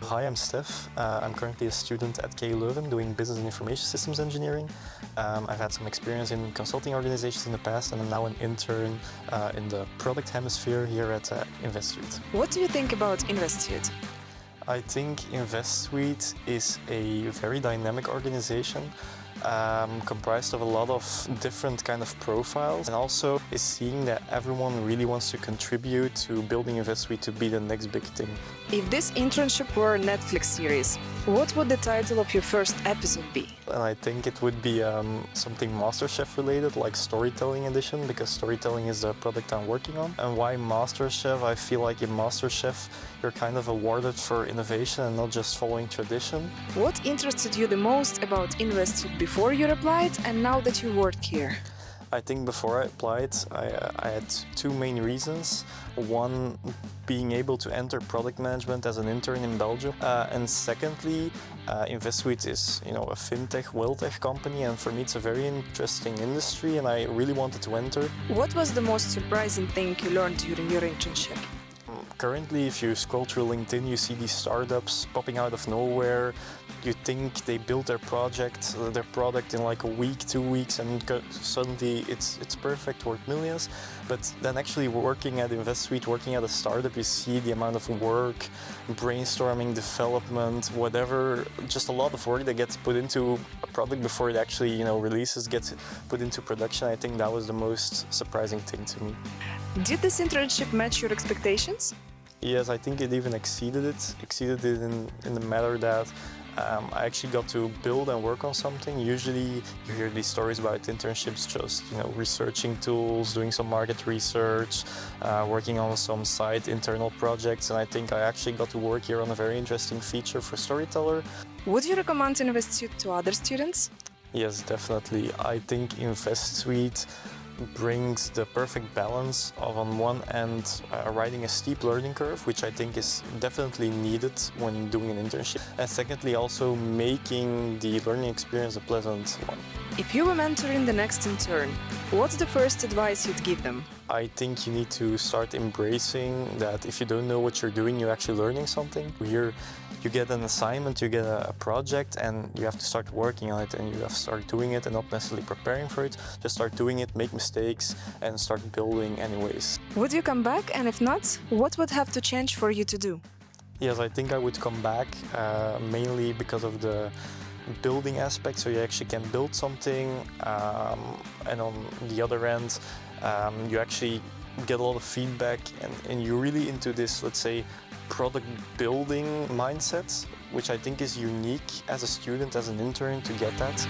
Hi, I'm Stef. I'm currently a student at KU Leuven doing Business and Information Systems Engineering. I've had some experience in consulting organizations in the past, and I'm now an intern in the product hemisphere here at InvestSuite. What do you think about InvestSuite? I think InvestSuite is a very dynamic organization comprised of a lot of different kind of profiles, and also is seeing that everyone really wants to contribute to building InvestSuite to be the next big thing. If this internship were a Netflix series, what would the title of your first episode be? And I think it would be something MasterChef related, like Storytelling Edition, because storytelling is the product I'm working on. And why MasterChef? I feel like in MasterChef you're kind of awarded for innovation and not just following tradition. What interested you the most about InvestSuite before you applied and now that you work here? I think before I applied, I had two main reasons. One, being able to enter product management as an intern in Belgium. And secondly, InvestSuite is a fintech, wealth-tech company, and for me it's a very interesting industry and I really wanted to enter. What was the most surprising thing you learned during your internship? Currently, if you scroll through LinkedIn, you see these startups popping out of nowhere. You think they built their product in like a week, 2 weeks, and suddenly it's perfect, worth millions. But then actually working at InvestSuite, working at a startup, you see the amount of work, brainstorming, development, whatever, just a lot of work that gets put into a product before it actually releases, gets put into production. I think that was the most surprising thing to me. Did this internship match your expectations? Yes, I think it even exceeded it. Exceeded it in the matter that I actually got to build and work on something. Usually you hear these stories about internships just researching tools, doing some market research, working on some side internal projects, and I think I actually got to work here on a very interesting feature for StoryTeller. Would you recommend InvestSuite to other students? Yes, definitely. I think InvestSuite brings the perfect balance of, on one end, riding a steep learning curve, which I think is definitely needed when doing an internship, and secondly also making the learning experience a pleasant one. If you were mentoring the next intern, what's the first advice you'd give them? I think you need to start embracing that if you don't know what you're doing, you're actually learning something. Here you get an assignment, you get a project, and you have to start working on it, and you have to start doing it and not necessarily preparing for it. Just start doing it, make mistakes, and start building anyways. Would you come back? And if not, what would have to change for you to do? Yes, I think I would come back, mainly because of the building aspect, so you actually can build something, and on the other end, you actually get a lot of feedback, and you're really into this, let's say, product building mindset, which I think is unique as a student, as an intern, to get that.